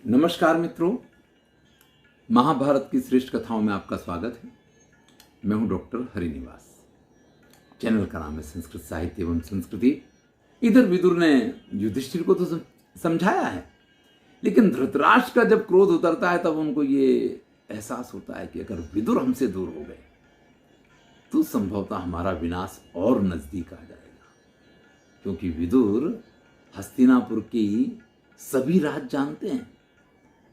नमस्कार मित्रों, महाभारत की श्रेष्ठ कथाओं में आपका स्वागत है। मैं हूं डॉक्टर हरिनिवास। चैनल का नाम है संस्कृत साहित्य एवं संस्कृति। इधर विदुर ने युधिष्ठिर को तो समझाया है, लेकिन धृतराष्ट्र का जब क्रोध उतरता है तब उनको ये एहसास होता है कि अगर विदुर हमसे दूर हो गए तो संभवतः हमारा विनाश और नजदीक आ जाएगा, क्योंकि विदुर हस्तिनापुर की सभी राज जानते हैं।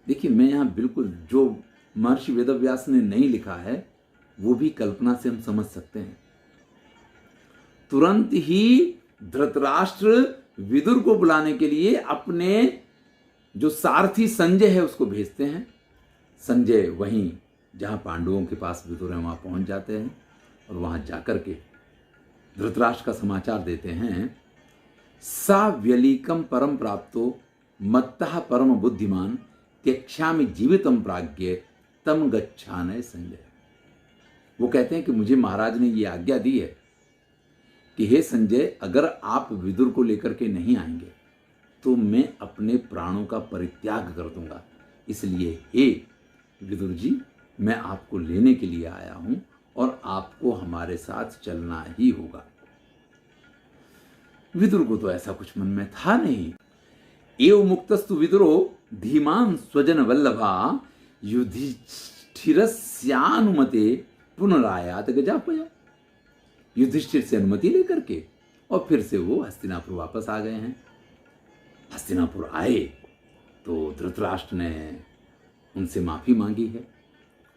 देखिए, मैं यहाँ बिल्कुल जो महर्षि वेदव्यास ने नहीं लिखा है वो भी कल्पना से हम समझ सकते हैं। तुरंत ही धृतराष्ट्र विदुर को बुलाने के लिए अपने जो सारथी संजय है उसको भेजते हैं। संजय वहीं जहां पांडवों के पास विदुर है वहां पहुंच जाते हैं और वहां जाकर के धृतराष्ट्र का समाचार देते हैं। सा व्यलीकम परम प्राप्तो मत्तः परम बुद्धिमान त्यक्षामि जीवितम प्राज्ञ तम गच्छानय संजय। वो कहते हैं कि मुझे महाराज ने ये आज्ञा दी है कि हे संजय, अगर आप विदुर को लेकर के नहीं आएंगे तो मैं अपने प्राणों का परित्याग कर दूंगा। इसलिए हे विदुर जी, मैं आपको लेने के लिए आया हूं और आपको हमारे साथ चलना ही होगा। विदुर को तो ऐसा कुछ मन में था नहीं। एव मुक्तस्तु विदुरो धीमान स्वजन वल्लभा युधिष्ठिरस्यानुमते पुनरायात गजापया। युधिष्ठिर से अनुमति लेकर के और फिर से वो हस्तिनापुर वापस आ गए हैं। हस्तिनापुर आए तो धृतराष्ट्र ने उनसे माफी मांगी है,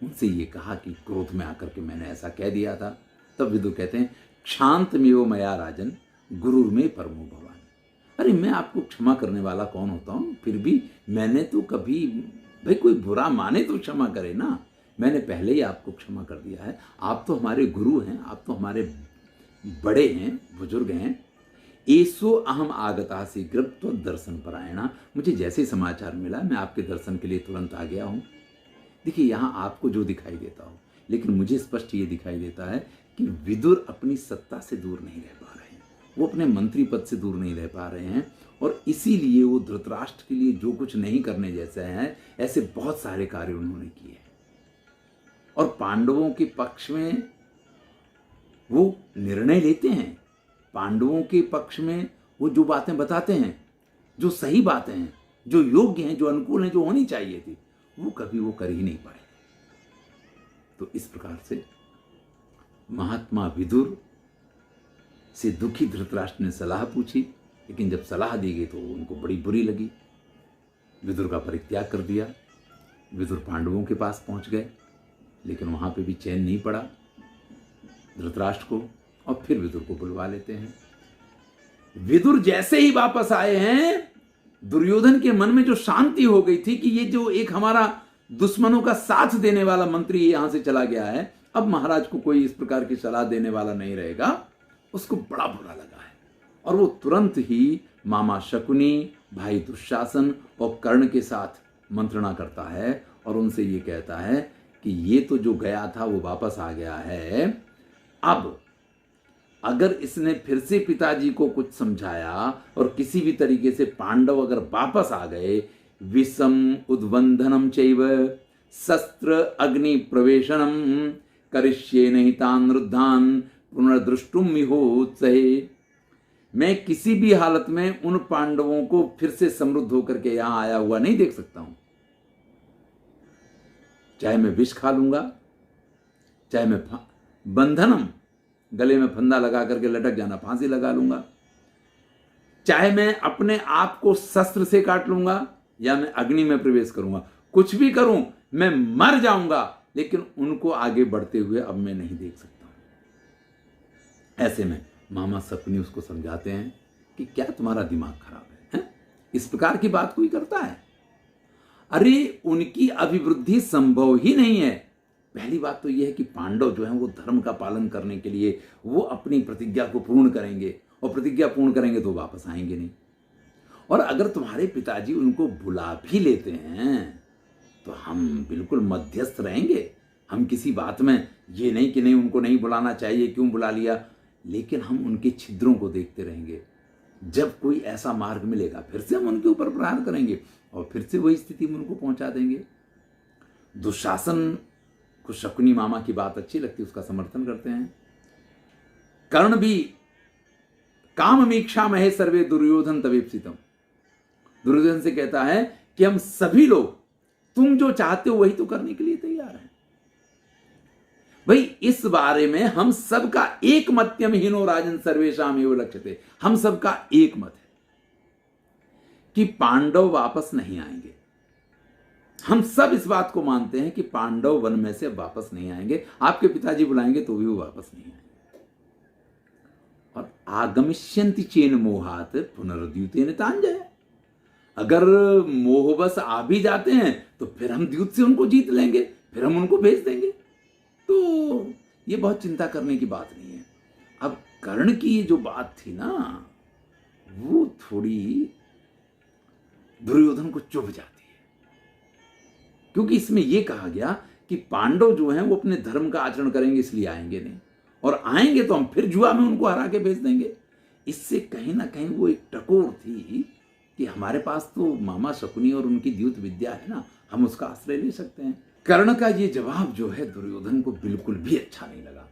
उनसे ये कहा कि क्रोध में आकर के मैंने ऐसा कह दिया था। तब विदुर कहते हैं, क्षांतमेव मया राजन गुरुर में परमो भवान। अरे, मैं आपको क्षमा करने वाला कौन होता हूं? फिर भी मैंने तो कभी, भाई कोई बुरा माने तो क्षमा करे ना। मैंने पहले ही आपको क्षमा कर दिया है। आप तो हमारे गुरु हैं, आप तो हमारे बड़े हैं, बुजुर्ग हैं। एसो अहम आगता शीघ्र दर्शन परायणा। मुझे जैसे समाचार मिला मैं आपके दर्शन के लिए तुरंत आ गया हूं। देखिए, यहाँ आपको जो दिखाई देता हो, लेकिन मुझे स्पष्ट ये दिखाई देता है कि विदुर अपनी सत्ता से दूर नहीं रह पा रहे हैं, वो अपने मंत्री पद से दूर नहीं रह पा रहे हैं, और इसीलिए वो धृतराष्ट्र के लिए जो कुछ नहीं करने जैसे हैं, ऐसे बहुत सारे कार्य उन्होंने किए और पांडवों के पक्ष में वो निर्णय लेते हैं। पांडवों के पक्ष में वो जो बातें बताते हैं, जो सही बातें हैं, जो योग्य हैं, जो अनुकूल हैं, जो होनी चाहिए थी, वो कभी वो कर ही नहीं पाए। तो इस प्रकार से महात्मा विदुर से दुखी धृतराष्ट्र ने सलाह पूछी, लेकिन जब सलाह दी गई तो उनको बड़ी बुरी लगी। विदुर का परित्याग कर दिया। विदुर पांडवों के पास पहुंच गए, लेकिन वहां पे भी चैन नहीं पड़ा धृतराष्ट्र को, और फिर विदुर को बुलवा लेते हैं। विदुर जैसे ही वापस आए हैं, दुर्योधन के मन में जो शांति हो गई थी कि ये जो एक हमारा दुश्मनों का साथ देने वाला मंत्री यहां से चला गया है, अब महाराज को कोई इस प्रकार की सलाह देने वाला नहीं रहेगा, उसको बड़ा बुरा लगा है। और वो तुरंत ही मामा शकुनी, भाई दुशासन और कर्ण के साथ मंत्रणा करता है और उनसे ये कहता है कि ये तो जो गया था वो वापस आ गया है। अब अगर इसने फिर से पिताजी को कुछ समझाया और किसी भी तरीके से पांडव अगर वापस आ गए, विषम उद्बंधनम चैव शस्त्र अग्नि प्रवेशनम करिष्ये नहितान रुद्धान पुनर्दृष्टुम मिहोत्सहे। मैं किसी भी हालत में उन पांडवों को फिर से समृद्ध होकर के यहां आया हुआ नहीं देख सकता हूं। चाहे मैं विष खा लूंगा, चाहे मैं बंधनम, गले में फंदा लगा करके लटक जाना, फांसी लगा लूंगा, चाहे मैं अपने आप को शस्त्र से काट लूंगा या मैं अग्नि में प्रवेश करूंगा, कुछ भी करूं, मैं मर जाऊंगा, लेकिन उनको आगे बढ़ते हुए अब मैं नहीं देख सकता। ऐसे में मामा शकुनी उसको समझाते हैं कि क्या तुम्हारा दिमाग खराब है? इस प्रकार की बात कोई करता है? अरे, उनकी अभिवृद्धि संभव ही नहीं है। पहली बात तो यह है कि पांडव जो हैं वो धर्म का पालन करने के लिए वो अपनी प्रतिज्ञा को पूर्ण करेंगे, और प्रतिज्ञा पूर्ण करेंगे तो वापस आएंगे नहीं। और अगर तुम्हारे पिताजी उनको बुला भी लेते हैं तो हम बिल्कुल मध्यस्थ रहेंगे। हम किसी बात में ये नहीं कि नहीं उनको नहीं बुलाना चाहिए, क्यों बुला लिया, लेकिन हम उनके छिद्रों को देखते रहेंगे। जब कोई ऐसा मार्ग मिलेगा फिर से हम उनके ऊपर प्रहार करेंगे और फिर से वही स्थिति में उनको पहुंचा देंगे। दुशासन को शकुनी मामा की बात अच्छी लगती है, उसका समर्थन करते हैं। कर्ण भी काम मीक्षा महे सर्वे दुर्योधन तवेप्सितम, दुर्योधन से कहता है कि हम सभी लोग तुम जो चाहते हो वही तो करने के लिए तैयार हैं। भाई इस बारे में हम सबका एक मत्यम हीनो राजन सर्वेशाम एव लक्ष्यते, हम सबका एक मत है कि पांडव वापस नहीं आएंगे। हम सब इस बात को मानते हैं कि पांडव वन में से वापस नहीं आएंगे। आपके पिताजी बुलाएंगे तो भी वो वापस नहीं आएंगे। और आगमिष्यन्ति चेन मोहात पुनर्द्यूतेन तांजय, अगर मोहवश आ भी जाते हैं तो फिर हम द्यूत से उनको जीत लेंगे, फिर हम उनको भेज देंगे। तो ये बहुत चिंता करने की बात नहीं है। अब कर्ण की ये जो बात थी ना, वो थोड़ी दुर्योधन को चुभ जाती है, क्योंकि इसमें यह कहा गया कि पांडव जो हैं वो अपने धर्म का आचरण करेंगे इसलिए आएंगे नहीं, और आएंगे तो हम फिर जुआ में उनको हरा के भेज देंगे। इससे कहीं ना कहीं वो एक टकोर थी कि हमारे पास तो मामा शकुनी और उनकी द्यूत विद्या है ना, हम उसका आश्रय ले सकते हैं। कर्ण का ये जवाब जो है दुर्योधन को बिल्कुल भी अच्छा नहीं लगा।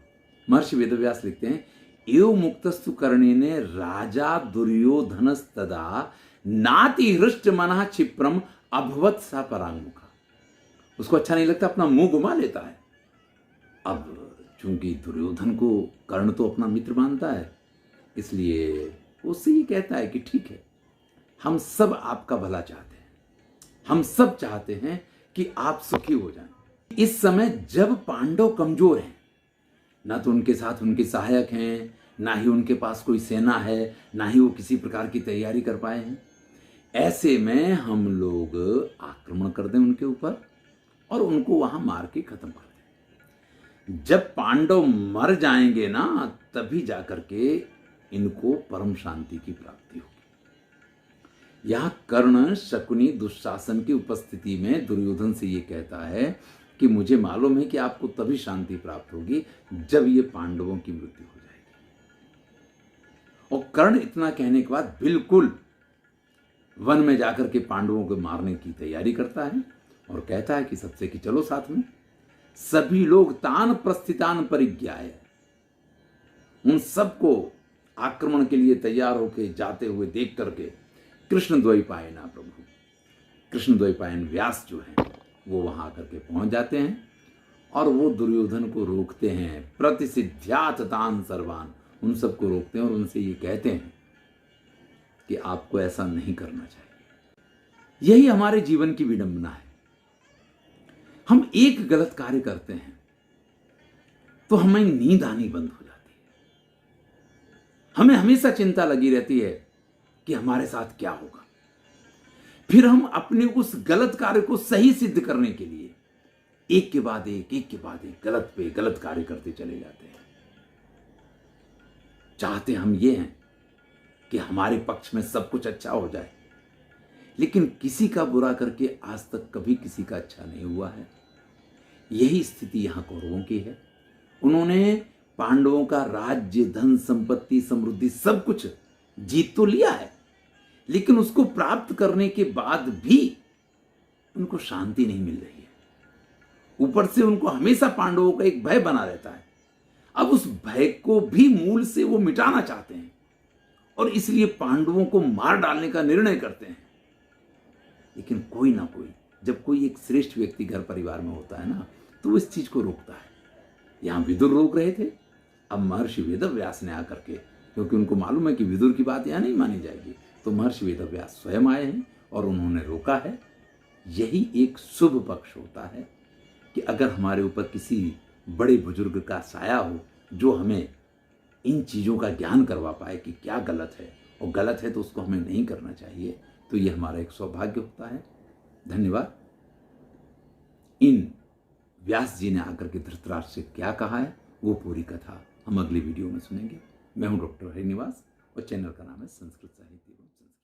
महर्षि वेदव्यास लिखते हैं, एव मुक्तस्तु कर्णेने राजा दुर्योधनस्तदा नाति हृष्ट मनः क्षिप्रम अभवत सा परांगमुखा। उसको अच्छा नहीं लगता, अपना मुंह घुमा लेता है। अब चूंकि दुर्योधन को कर्ण तो अपना मित्र मानता है, इसलिए उससे ये कहता है कि ठीक है, हम सब आपका भला चाहते हैं, हम सब चाहते हैं कि आप सुखी हो जाएं। इस समय जब पांडव कमजोर हैं, ना तो उनके साथ उनके सहायक हैं, ना ही उनके पास कोई सेना है, ना ही वो किसी प्रकार की तैयारी कर पाए हैं, ऐसे में हम लोग आक्रमण कर दें उनके ऊपर और उनको वहां मार के खत्म कर दें। जब पांडव मर जाएंगे ना, तभी जाकर के इनको परम शांति की प्राप्ति होगी। यहां कर्ण शकुनी दुशासन की उपस्थिति में दुर्योधन से ये कहता है कि मुझे मालूम है कि आपको तभी शांति प्राप्त होगी जब ये पांडवों की मृत्यु हो जाएगी। और कर्ण इतना कहने के बाद बिल्कुल वन में जाकर के पांडवों को मारने की तैयारी करता है और कहता है कि सबसे कि चलो साथ में। सभी लोग तान प्रस्थितान परिज्ञाय, उन सबको आक्रमण के लिए तैयार होकर जाते हुए देख करके कृष्ण द्वैपायना प्रभु, कृष्ण द्वैपायन व्यास जो हैं वो वहां आकर के पहुंच जाते हैं और वो दुर्योधन को रोकते हैं। प्रतिसिद्ध्यात तान सर्वान, उन सबको रोकते हैं और उनसे ये कहते हैं कि आपको ऐसा नहीं करना चाहिए। यही हमारे जीवन की विडंबना है। हम एक गलत कार्य करते हैं तो हमें नींद आनी बंद हो जाती है, हमें हमेशा चिंता लगी रहती है कि हमारे साथ क्या होगा। फिर हम अपने उस गलत कार्य को सही सिद्ध करने के लिए एक के बाद एक गलत पे गलत कार्य करते चले जाते हैं। चाहते हम ये हैं कि हमारे पक्ष में सब कुछ अच्छा हो जाए, लेकिन किसी का बुरा करके आज तक कभी किसी का अच्छा नहीं हुआ है। यही स्थिति यहां कौरवों की है। उन्होंने पांडवों का राज्य, धन, संपत्ति, समृद्धि सब कुछ जीत तो लिया है, लेकिन उसको प्राप्त करने के बाद भी उनको शांति नहीं मिल रही है। ऊपर से उनको हमेशा पांडवों का एक भय बना रहता है। अब उस भय को भी मूल से वो मिटाना चाहते हैं और इसलिए पांडवों को मार डालने का निर्णय करते हैं। लेकिन कोई ना कोई, जब कोई एक श्रेष्ठ व्यक्ति घर परिवार में होता है ना, तो वो इस चीज को रोकता है। यहां विदुर रोक रहे थे, अब महर्षि वेदव्यास ने आकर के, क्योंकि उनको मालूम है कि विदुर की बात यहां नहीं मानी जाएगी, तो महर्षि वेदव्यास स्वयं आए हैं और उन्होंने रोका है। यही एक शुभ पक्ष होता है कि अगर हमारे ऊपर किसी बड़े बुजुर्ग का साया हो जो हमें इन चीज़ों का ज्ञान करवा पाए कि क्या गलत है, और गलत है तो उसको हमें नहीं करना चाहिए, तो ये हमारा एक सौभाग्य होता है। धन्यवाद। इन व्यास जी ने आकर के धृतराष्ट्र से क्या कहा है वो पूरी कथा हम अगली वीडियो में सुनेंगे। मैं हूं डॉक्टर हरिनिवास और चैनल का नाम है संस्कृत साहित्य एवं संस्कृत।